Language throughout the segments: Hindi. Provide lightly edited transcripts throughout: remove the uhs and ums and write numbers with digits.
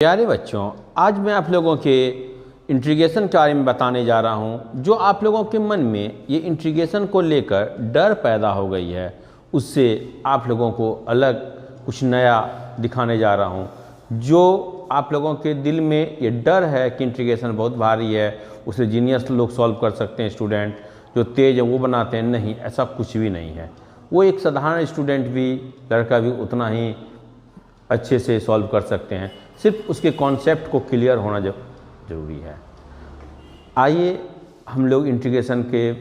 प्यारे बच्चों, आज मैं आप लोगों के इंटीग्रेशन के बारे में बताने जा रहा हूं। जो आप लोगों के मन में ये इंटीग्रेशन को लेकर डर पैदा हो गई है, उससे आप लोगों को अलग कुछ नया दिखाने जा रहा हूं। जो आप लोगों के दिल में ये डर है कि इंटीग्रेशन बहुत भारी है, उसे जीनियस लोग सॉल्व कर सकते हैं, स्टूडेंट जो तेज है वो बनाते हैं, नहीं, ऐसा कुछ भी नहीं है। वो एक साधारण स्टूडेंट भी, लड़का भी उतना ही अच्छे से सॉल्व कर सकते हैं। सिर्फ उसके कॉन्सेप्ट को क्लियर होना ज़रूरी है। आइए हम लोग इंटीग्रेशन के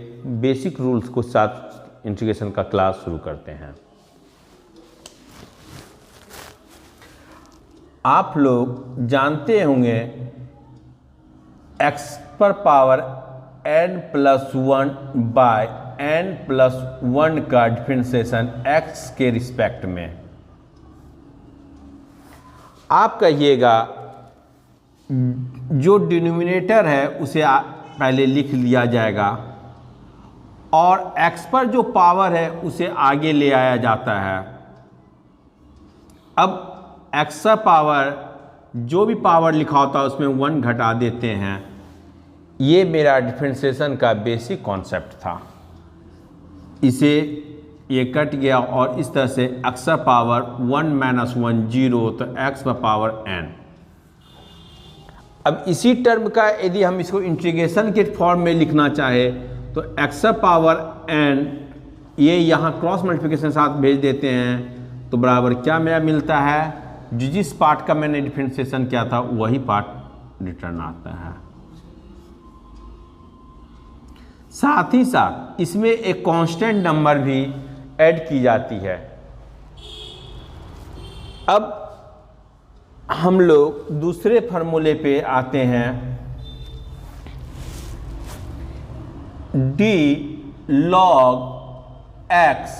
बेसिक रूल्स के साथ इंटीग्रेशन का क्लास शुरू करते हैं। आप लोग जानते होंगे x पर पावर n+1 बाय n+1 का डिफरेंशिएशन x के रिस्पेक्ट में। आप कहिएगा जो डिनोमिनेटर है उसे पहले लिख लिया जाएगा और x पर जो पावर है उसे आगे ले आया जाता है। अब x का पावर जो भी पावर लिखा होता है उसमें 1 घटा देते हैं। ये मेरा डिफरेंशिएशन का बेसिक कॉन्सेप्ट था। इसे ये कट गया और इस तरह से x का पावर 1 - 1 0, तो x का पावर n। अब इसी टर्म का यदि हम इसको इंटीग्रेशन के फॉर्म में लिखना चाहे तो x का पावर n ये यहाँ क्रॉस मल्टीप्लिकेशन के साथ भेज देते हैं, तो बराबर क्या मेरा मिलता है, जिस पार्ट का मैंने डिफरेंशिएशन किया था वही पार्ट रिटर्न आता है। साथ ही साथ इसमें एक कांस्टेंट नंबर भी ऐड की जाती है। अब हम लोग दूसरे फार्मूले पे आते हैं। d log x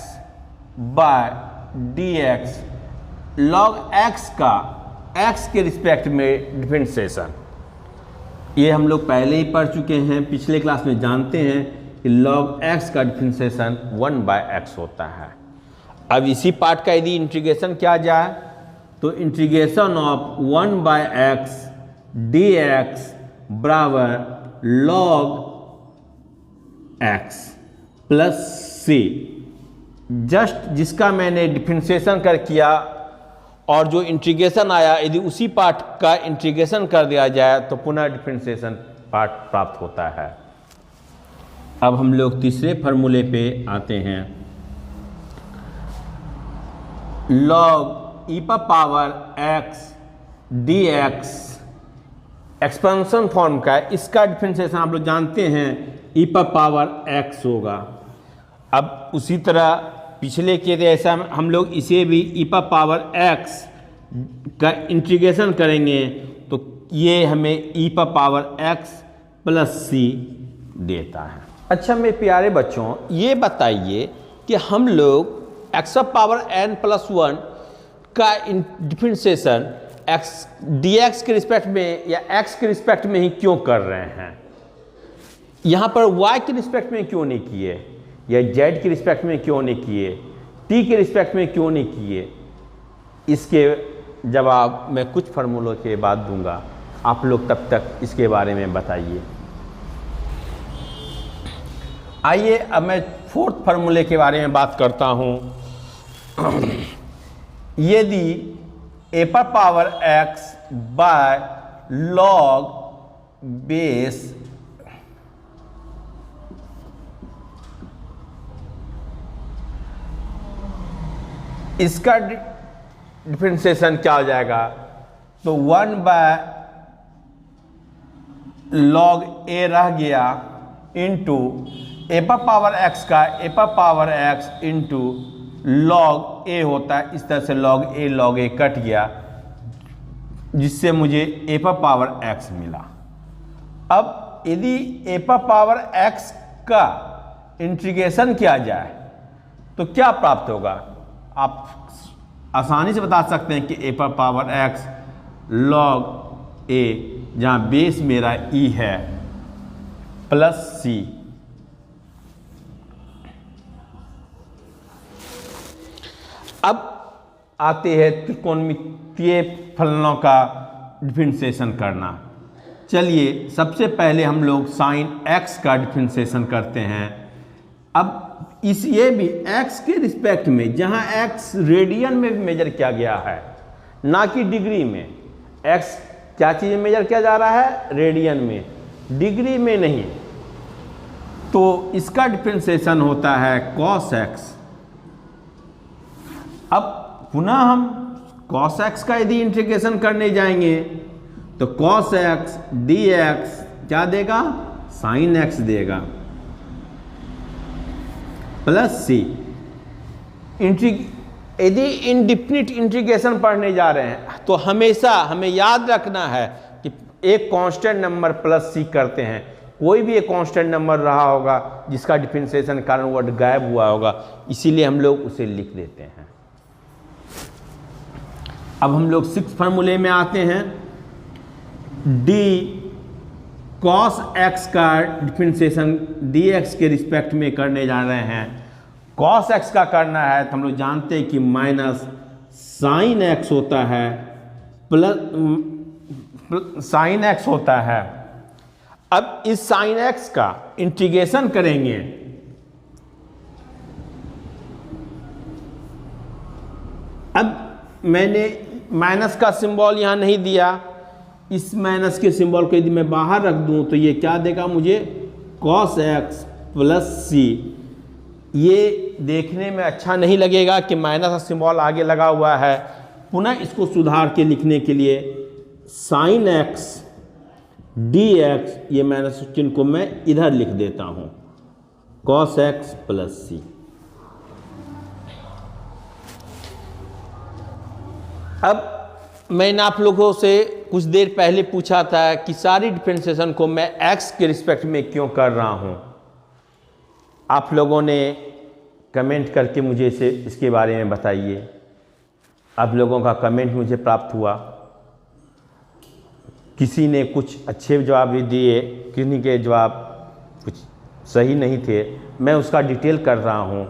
by dx, log x का x के रिस्पेक्ट में डिफरेंशिएशन। ये हम लोग पहले ही पढ़ चुके हैं, पिछले क्लास में जानते हैं कि log x का डिफरेंशिएशन 1/x होता है। अब इसी पार्ट का यदि इंटीग्रेशन किया जाए तो इंटीग्रेशन ऑफ 1/x dx बराबर log x plus c। Just जिसका मैंने डिफरेंशिएशन कर किया और जो इंटीग्रेशन आया, यदि उसी पार्ट का इंटीग्रेशन कर दिया जाए तो पुनः डिफरेंशिएशन पार्ट प्राप्त होता है। अब हम लोग तीसरे फार्मूले पे आते हैं। log e पर power x dx expansion form का है, इसका डिफरेंशिएशन आप लोग जानते हैं e पर पावर x होगा। अब उसी तरह पिछले के जैसा हम लोग इसे भी e पर पावर x का इंटीग्रेशन करेंगे तो ये हमें e पर पावर x प्लस c देता है। अच्छा मेरे प्यारे बच्चों, ये बताइए कि हम लोग x पावर n+1 का डिफरेंशिएशन x dx के रिस्पेक्ट में या x के रिस्पेक्ट में ही क्यों कर रहे हैं? यहाँ पर y के रिस्पेक्ट में क्यों नहीं किए, या z के रिस्पेक्ट में क्यों नहीं किए, t के रिस्पेक्ट में क्यों नहीं किए? इसके जवाब मैं कुछ फार्मूलों के बाद दूंगा, आप लोग तब तक इसके बारे में बताइए। आइए अब मैं फोर्थ फार्मूले के बारे में बात करता हूँ। यदि a पर power x by log base इसका डिफरेंशिएशन क्या हो जाएगा, तो 1 बाय log a रह गया इंटू a पर पावर x का a पर power x into log a होता है। इस तरह से log a कट गया, जिससे मुझे a पर पावर x मिला। अब यदि a पर पावर x का इंटीग्रेशन किया जाए तो क्या प्राप्त होगा? आप आसानी से बता सकते हैं कि a पर पावर x log a, जहाँ बेस मेरा e है, प्लस c। अब आते हैं त्रिकोणमितीय फलनों का डिफरेंशिएशन करना। चलिए सबसे पहले हम लोग साइन x का डिफरेंशिएशन करते हैं। अब ये भी x के रिस्पेक्ट में, जहां x रेडियन में मेजर किया गया है ना कि डिग्री में। x क्या चीज़ मेजर किया जा रहा है? रेडियन में, डिग्री में नहीं। तो इसका डिफरेंशिएशन होता है cos x। अब पुनः हम cos x का यदि इंटीग्रेशन करने जाएंगे तो cos x dx क्या देगा? sin x देगा प्लस c। यदि इनडिफिनिट इंटीग्रेशन पढ़ने जा रहे हैं तो हमेशा हमें याद रखना है कि एक कांस्टेंट नंबर प्लस c करते हैं। कोई भी एक कांस्टेंट नंबर रहा होगा जिसका डिफरेंशिएशन कारण वर्ड गायब हुआ होगा, इसीलिए हम लोग उसे लिख देते हैं। अब हम लोग 6 फार्मूले में आते हैं। d cos x का डिफरेंशिएशन dx के रिस्पेक्ट में करने जा रहे हैं। cos x का करना है तो हम लोग जानते हैं कि माइनस साइन x होता है प्लस साइन x होता है। अब इस साइन x का इंटीग्रेशन करेंगे। अब मैंने माइनस का सिंबल यहां नहीं दिया। इस माइनस के सिंबल को यदि मैं बाहर रख दूं तो ये क्या देगा मुझे? cos x plus c। ये देखने में अच्छा नहीं लगेगा कि माइनस का सिंबल आगे लगा हुआ है। पुनः इसको सुधार के लिखने के लिए साइन x dx, ये माइनस चिन्ह को मैं इधर लिख देता हूं, cos x प्लस c। अब मैंने आप लोगों से कुछ देर पहले पूछा था कि सारी डिफरेंशिएशन को मैं x के रिस्पेक्ट में क्यों कर रहा हूं। आप लोगों ने कमेंट करके मुझे इसके बारे में बताइए। आप लोगों का कमेंट मुझे प्राप्त हुआ। किसी ने कुछ अच्छे जवाब भी दिए, किसी के जवाब कुछ सही नहीं थे। मैं उसका डिटेल कर रहा हूं।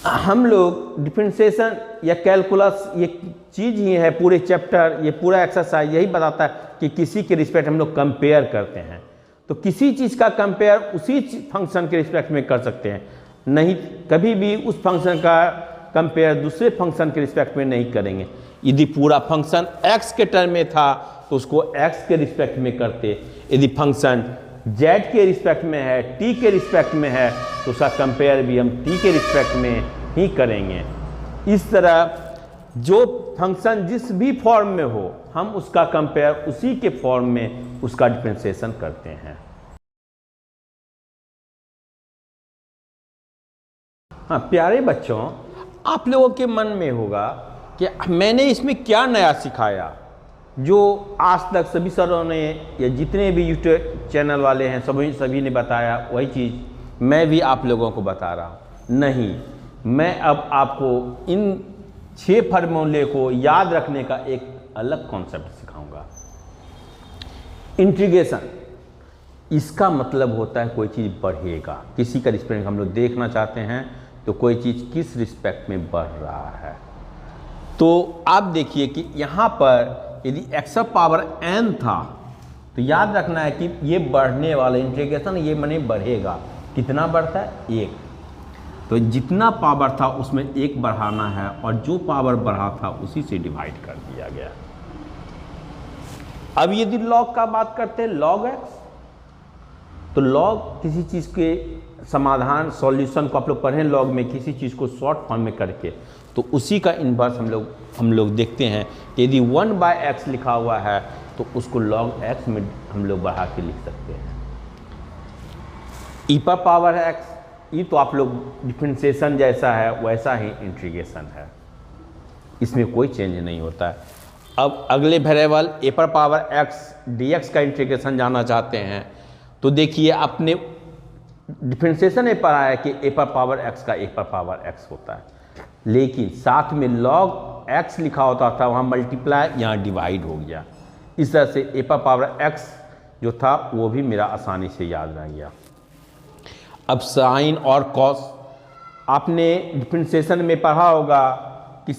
हम लोग डिफरेंशिएशन या कैलकुलस ये चीज़ ही है, पूरे चैप्टर, ये पूरा एक्सरसाइज यही बताता है कि किसी के रिस्पेक्ट हम लोग कंपेयर करते हैं। तो किसी चीज़ का कंपेयर उसी फंक्शन के रिस्पेक्ट में कर सकते हैं, नहीं कभी भी उस फंक्शन का कंपेयर दूसरे फंक्शन के रिस्पेक्ट में नहीं करेंगे। यदि पूरा फंक्शन x के टर्म में था तो उसको x के रिस्पेक्ट में करते। यदि फंक्शन z के रिस्पेक्ट में है, t के रिस्पेक्ट में है, तो उसका कंपेयर भी हम t के रिस्पेक्ट में ही करेंगे। इस तरह जो फंक्शन जिस भी फॉर्म में हो, हम उसका कंपेयर उसी के फॉर्म में उसका डिफरेंशिएशन करते हैं। हाँ प्यारे बच्चों, आप लोगों के मन में होगा कि मैंने इसमें क्या नया सिखाया। जो आज तक सभी सरों ने या जितने भी यूट्यूब चैनल वाले हैं सभी ने बताया वही चीज़ मैं भी आप लोगों को बता रहा हूँ। नहीं, मैं अब आपको इन 6 फार्मूले को याद रखने का एक अलग कॉन्सेप्ट सिखाऊंगा। इंटीग्रेशन, इसका मतलब होता है कोई चीज़ बढ़ेगा। किसी का रिस्पेक्ट हम लोग देखना चाहते हैं तो कोई चीज़ किस रिस्पेक्ट में बढ़ रहा है। तो आप देखिए कि यहाँ पर यदि x पावर n था तो याद रखना है कि ये बढ़ने वाला इंटीग्रेशन ये माने बढ़ेगा। कितना बढ़ता है? 1। तो जितना पावर था उसमें 1 बढ़ाना है और जो पावर बढ़ा था उसी से डिवाइड कर दिया गया। अब यदि लॉग का बात करते हैं, लॉग x, तो लॉग किसी चीज़ के समाधान सॉल्यूशन को आप लोग पढ़ें लॉग में, किसी चीज़ को शॉर्ट फॉर्म में करके, तो उसी का इन्वर्स हम लोग देखते हैं कि यदि 1/x लिखा हुआ है तो उसको log x में हम लोग बढ़ा के लिख सकते हैं। e पर पावर x, ये तो आप लोग डिफरेंशिएशन जैसा है वैसा ही इंटीग्रेशन है, इसमें कोई चेंज नहीं होता है। अब अगले वेरिएबल a पर पावर x dx का इंटीग्रेशन जानना चाहते हैं तो देखिए अपने डिफरेंशिएशन में पढ़ा है कि a पर पावर x का a पर पावर x होता है, लेकिन साथ में log x लिखा होता था, वहाँ मल्टीप्लाई यहाँ डिवाइड हो गया। इस तरह से a पर पावर x जो था वो भी मेरा आसानी से याद रह गया। अब साइन और कॉस आपने डिफरेंशिएशन में पढ़ा होगा कि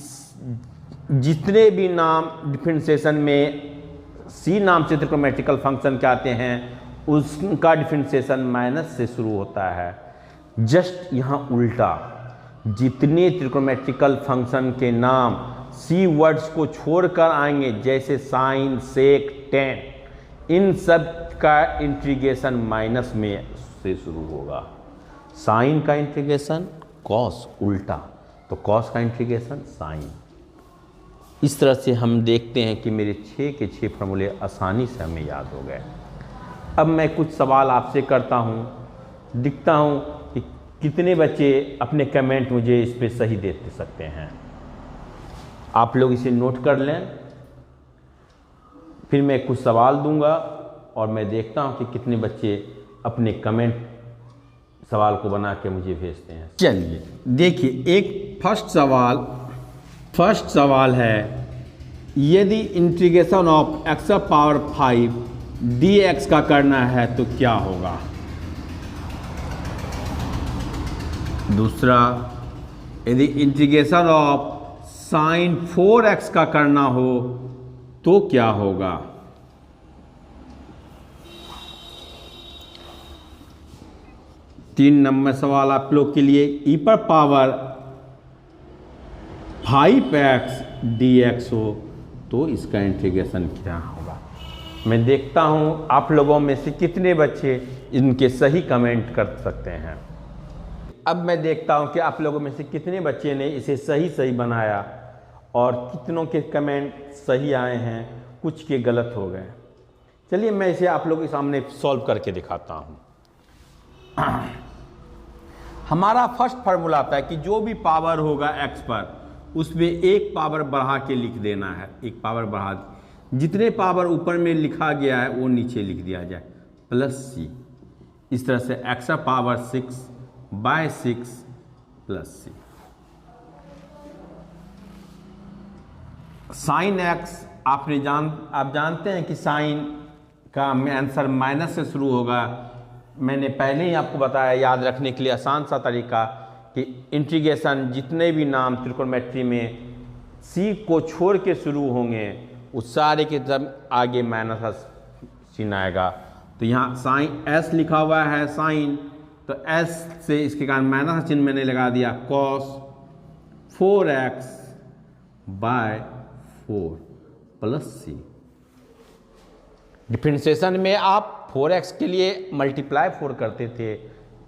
जितने भी नाम डिफरेंशिएशन में सी नाम से त्रिकोणमितिकल फंक्शन के आते हैं उसका डिफरेंशिएशन माइनस से शुरू होता है। जस्ट यहाँ उल्टा, जितने त्रिकोणमितिकल फंक्शन के नाम सी वर्ड्स को छोड़कर आएंगे जैसे साइन, सेक, टेन, इन सब का इंटीग्रेशन माइनस में से शुरू होगा। साइन का इंटीग्रेशन कॉस, उल्टा तो कॉस का इंटीग्रेशन साइन। इस तरह से हम देखते हैं कि मेरे 6 के 6 फार्मूले आसानी से हमें याद हो गए। अब मैं कुछ सवाल आपसे करता हूँ, दिखता हूँ कि कितने बच्चे अपने कमेंट मुझे इस पे सही दे सकते हैं। आप लोग इसे नोट कर लें, फिर मैं कुछ सवाल दूंगा और मैं देखता हूँ कि कितने बच्चे अपने कमेंट सवाल को बना के मुझे भेजते हैं। चलिए देखिए, एक फर्स्ट सवाल है, यदि integration of x power 5 dx का करना है तो क्या होगा। दूसरा, यदि इंटीग्रेशन ऑफ साइन 4x का करना हो तो क्या होगा। तीन नंबर सवाल आप लोग के लिए, e पर पावर 5x dx हो तो इसका इंटीग्रेशन क्या होगा। मैं देखता हूं आप लोगों में से कितने बच्चे इनके सही कमेंट कर सकते हैं। अब मैं देखता हूं कि आप लोगों में से कितने बच्चे ने इसे सही बनाया और कितनों के कमेंट सही आए हैं, कुछ के गलत हो गए। चलिए मैं इसे आप लोगों के सामने सॉल्व करके दिखाता हूं। हमारा फर्स्ट फार्मूला आता है कि जो भी पावर होगा x पर उसमें एक पावर बढ़ा के लिख देना है। एक पावर बढ़ा, जितने पावर ऊपर में लिखा गया है वो नीचे लिख दिया जाए, प्लस c। इस तरह से x power 6/6 plus c। Sine x आप जानते हैं कि साइन का आंसर माइनस से शुरू होगा। मैंने पहले ही आपको बताया, याद रखने के लिए आसान सा तरीका, कि इंटीग्रेशन जितने भी नाम त्रिकोणमिति में सी को छोड़ के शुरू होंगे उस सारे के जब आगे माइनस चिन्ह आएगा। तो यहाँ साइन एस लिखा हुआ है साइन, तो एस से इसके कारण माइनस चिन्ह मैंने लगा दिया, कॉस 4x/4 प्लस सी। डिफरेंशिएशन में आप 4x के लिए मल्टीप्लाई 4 करते थे,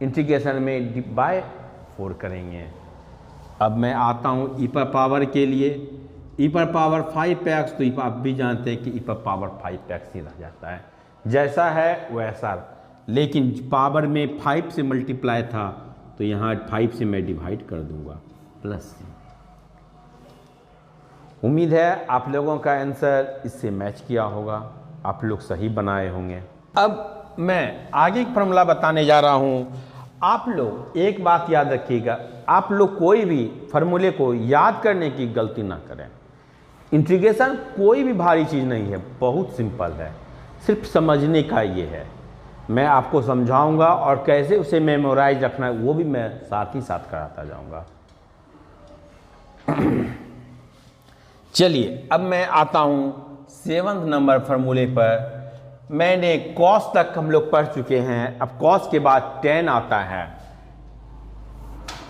इंटीग्रेशन में बाय 4 करेंगे। अब मैं आता हूँ e पर पावर के लिए, e पर पावर 5x, तो आप भी जानते हैं कि e पर पावर 5x ही रह जाता है, जैसा है वैसा, लेकिन पावर में 5 से मल्टीप्लाई था तो यहाँ 5 से मैं डिवाइड कर दूंगा, प्लस c। उम्मीद है आप लोगों का आंसर इससे मैच किया होगा, आप लोग सही बनाए होंगे। अब मैं आगे एक फॉर्मूला बताने जा रहा हूँ। आप लोग एक बात याद रखिएगा, आप लोग कोई भी फॉर्मूले को याद करने की गलती ना करें। इंटीग्रेशन कोई भी भारी चीज़ नहीं है, बहुत सिंपल है, सिर्फ समझने का ये है। मैं आपको समझाऊंगा और कैसे उसे मेमोराइज रखना है वो भी मैं साथ ही साथ कराता जाऊंगा। चलिए अब मैं आता हूँ 7 नंबर फार्मूले पर। मैंने कॉस तक हम लोग पढ़ चुके हैं, अब कॉस के बाद tan आता है।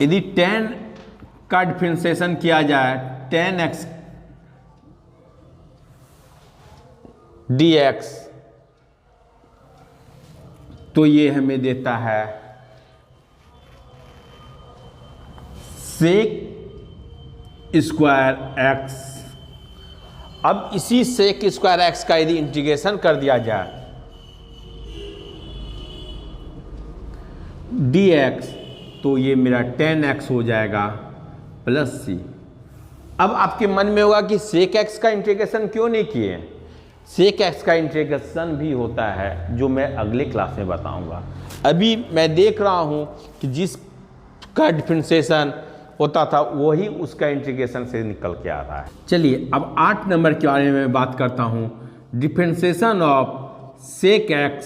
यदि tan का डिफरेंशिएशन किया जाए tan x dx, तो ये हमें देता है sec स्क्वायर x। अब इसी sec स्क्वायर x का यदि इंटीग्रेशन कर दिया जाए dx, तो ये मेरा tan x हो जाएगा प्लस c। अब आपके मन में होगा कि sec x का इंटीग्रेशन क्यों नहीं किए। sec x का इंटीग्रेशन भी होता है, जो मैं अगले क्लास में बताऊंगा। अभी मैं देख रहा हूं कि जिसका डिफरेंशिएशन होता था वही उसका इंटीग्रेशन से निकल के आ रहा है। चलिए अब 8 नंबर के बारे में बात करता हूं। डिफरेंशिएशन ऑफ sec x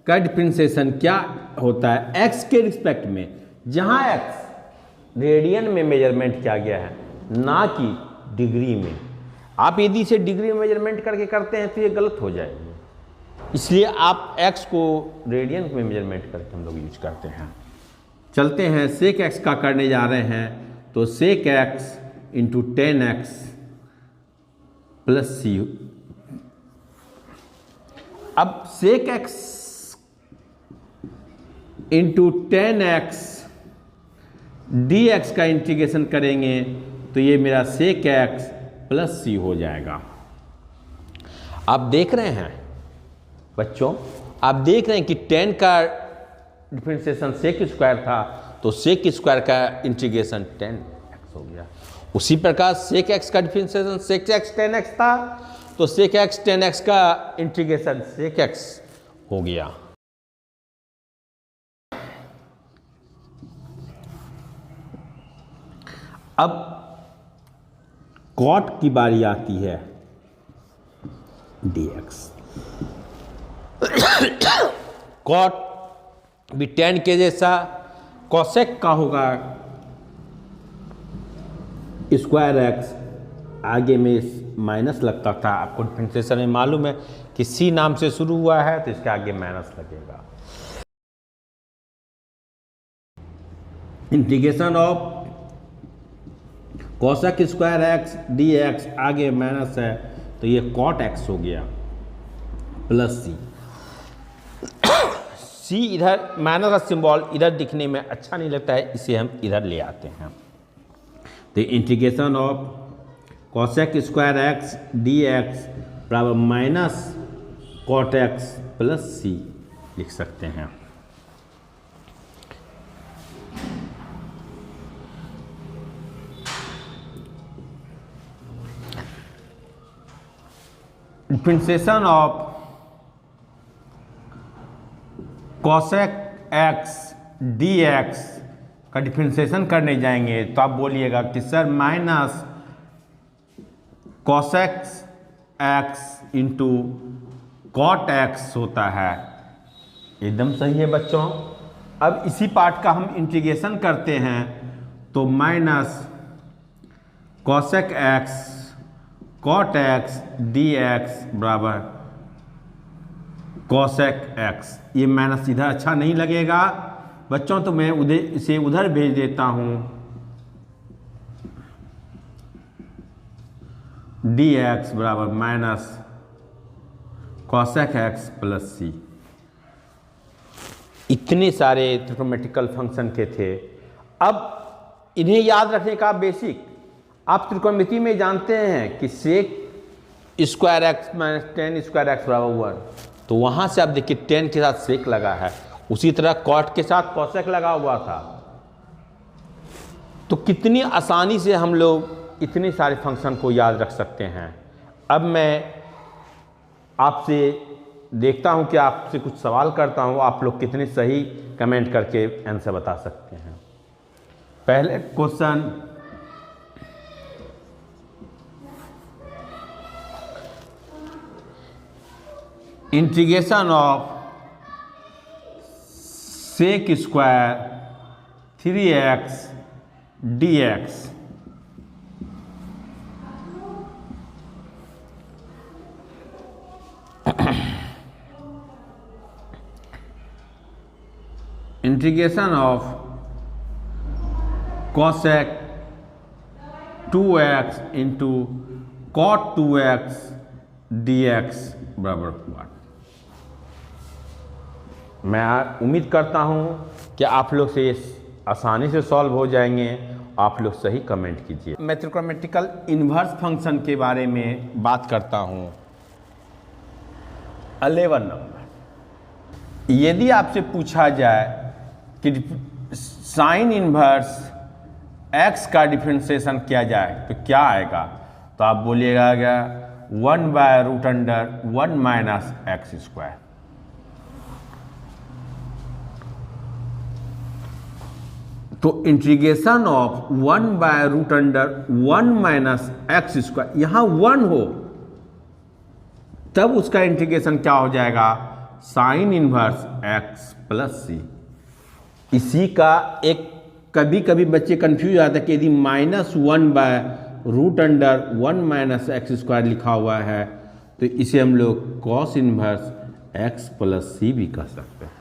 का डिफरेंशिएशन क्या होता है x के रिस्पेक्ट में, जहां x रेडियन में मेजरमेंट किया गया है, ना कि डिग्री में। आप यदि इसे डिग्री में मेजरमेंट करके करते हैं तो ये गलत हो जाएगी, इसलिए आप x को रेडियन में मेजरमेंट करके हम लोग यूज करते हैं। चलते हैं सेक x का करने जा रहे हैं, तो सेक x इंटू 10x प्लस सी। अब सेक x इंटू 10x dx का इंटीग्रेशन करेंगे तो ये मेरा सेक x प्लस सी हो जाएगा। आप देख रहे हैं बच्चों, आप देख रहे हैं कि 10 का डिफरेंशिएशन सेक स्क्वायर था, तो सेक स्क्वायर का इंटीग्रेशन 10x हो गया। उसी प्रकार सेक x का डिफरेंशिएशन सेक x 10x था, तो सेक x 10x का इंटीग्रेशन सेक x हो गया। अब कॉट की बारी आती है, dx। कॉट भी 10 के जैसा, कॉसेक का होगा स्क्वायर x, आगे में माइनस लगता था, आपको डिफरेंशिएशन में मालूम है कि सी नाम से शुरू हुआ है तो इसके आगे माइनस लगेगा। Integration of cosec square x dx, आगे माइनस है तो ये कॉट x हो गया प्लस सी। सी इधर माइनस का सिंबल इधर दिखने में अच्छा नहीं लगता है, इसे हम इधर ले आते हैं। तो integration of cosec square x dx बराबर minus cot x plus C लिख सकते हैं। Differentiation of cosec x dx का डिफरेंशिएशन करने जाएंगे तो आप बोलिएगा कि sir minus cosec x into cot x होता है। एकदम सही है बच्चों। अब इसी पार्ट का हम इंटीग्रेशन करते हैं तो minus cosec x cot x dx बराबर कॉसेक x। ये माइनस इधर अच्छा नहीं लगेगा बच्चों, तो मैं इसे उधर भेज देता हूँ। dx बराबर माइनस कॉसेक x प्लस सी। इतने सारे ट्रिग्नोमेट्रिकल फंक्शन के थे। अब इन्हें याद रखने का बेसिक, आप त्रिकोणमिति में जानते हैं कि sec square x minus 10 square x बराबर 1, तो वहाँ से आप देखिए 10 के साथ सेक लगा है, उसी तरह कॉट के साथ कॉसेक लगा हुआ था। तो कितनी आसानी से हम लोग इतने सारे फंक्शन को याद रख सकते हैं। अब मैं आपसे देखता हूँ कि आपसे कुछ सवाल करता हूँ, आप लोग कितने सही कमेंट करके आंसर बता सकते हैं। पहले question, integration of sec square 3x dx integration of cosec 2x into cot 2x dx बराबर हुआ। मैं उम्मीद करता हूं कि आप लोग से आसानी से सॉल्व हो जाएंगे। आप लोग सही कमेंट कीजिए। मैं ट्रिग्नोमेट्रिकल इन्वर्स फंक्शन के बारे में बात करता हूं। 11 नंबर, यदि आपसे पूछा जाए कि साइन इन्वर्स x का डिफरेंशिएशन किया जाए तो क्या आएगा, तो आप बोलिएगा 1/√1 माइनस एक्स स्क्वायर। तो integration of 1/√1 minus x square, यहां 1 हो तब उसका इंटीग्रेशन क्या हो जाएगा, साइन इनवर्स x प्लस सी। इसी का एक कभी कभी बच्चे कंफ्यूज आते हैं कि यदि -1/√1 root under 1 minus x square लिखा हुआ है, तो इसे हम लोग cos inverse x plus C भी कह सकते हैं।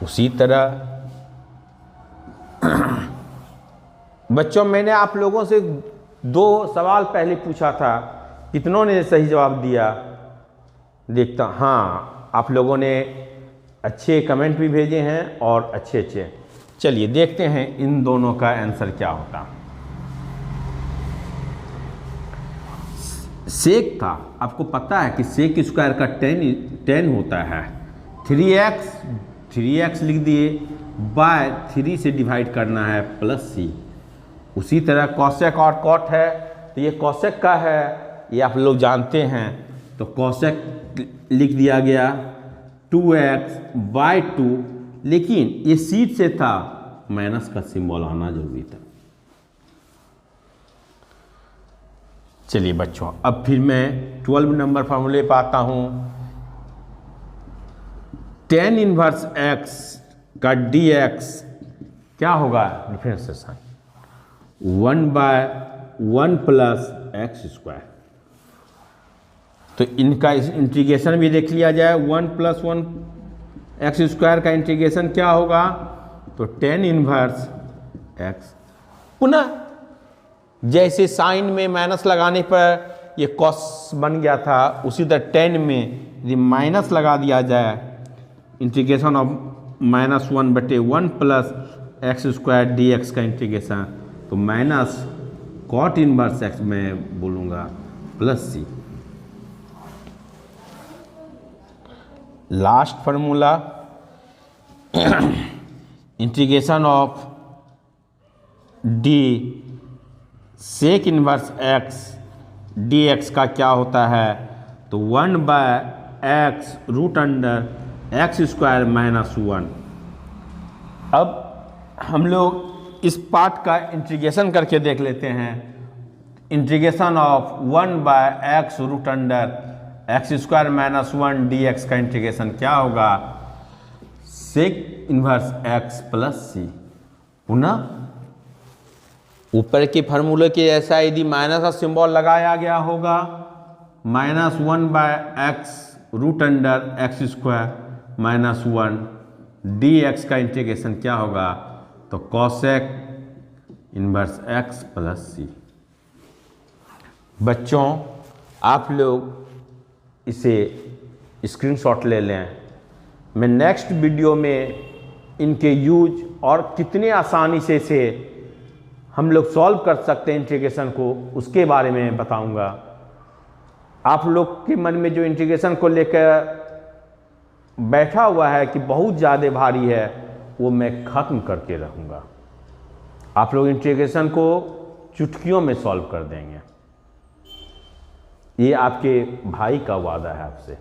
उसी तरह बच्चों, मैंने आप लोगों से 2 सवाल पहले पूछा था, कितनों ने सही जवाब दिया? देखता, हाँ, आप लोगों ने अच्छे कमेंट भी भेजे हैं और अच्छे। चलिए देखते हैं इन दोनों का आंसर क्या होता। सेक था, आपको पता है कि सेक स्क्वायर का 10 होता है। 3x लिख दिए, बाय 3 से डिवाइड करना है प्लस सी। उसी तरह कॉसेक और कॉट है, तो ये कॉसेक का है, ये आप लोग जानते हैं, तो कॉसेक लिख दिया गया 2x/2, लेकिन ये सीट से था, माइनस का सिंबल आना जरूरी था। चलिए बच्चों, अब फिर मैं 12 नंबर फार्मूले पर आता हूँ। tan इनवर्स x का dx क्या होगा? Differentiation 1/1 plus x square. तो इनका इंटीग्रेशन भी देख लिया जाए। 1 + 1 एक्स स्क्वायर का इंटीग्रेशन क्या होगा? तो tan इनवर्स x, पुनः जैसे साइन में माइनस लगाने पर ये कॉस बन गया था, उसी तरह tan में यदि माइनस लगा दिया जाए, integration of -1/1 plus x square dx का इंटीग्रेशन, तो माइनस कॉट इनवर्स x में बोलूँगा plus C. Last formula, integration of d sec inverse x dx का क्या होता है? तो 1/x root under x square -1। अब हम लोग इस पार्ट का इंटीग्रेशन करके देख लेते हैं। Integration of 1/x root under x square -1 dx का इंटीग्रेशन क्या होगा? Sec inverse x plus C. पुनः ऊपर के फार्मूले के ऐसा यदि माइनस का सिंबल लगाया गया होगा, -1/x root under x square -1 dx का इंटीग्रेशन क्या होगा? तो cosec inverse x plus C. बच्चों, आप लोग इसे स्क्रीनशॉट ले लें। मैं नेक्स्ट वीडियो में इनके यूज और कितने आसानी से हम लोग सॉल्व कर सकते हैं इंटीग्रेशन को, उसके बारे में बताऊंगा। आप लोग के मन में जो इंटीग्रेशन को लेकर बैठा हुआ है कि बहुत ज़्यादा भारी है, वो मैं ख़त्म करके रहूँगा। आप लोग इंटीग्रेशन को चुटकियों में सॉल्व कर देंगे। ये आपके भाई का वादा है आपसे।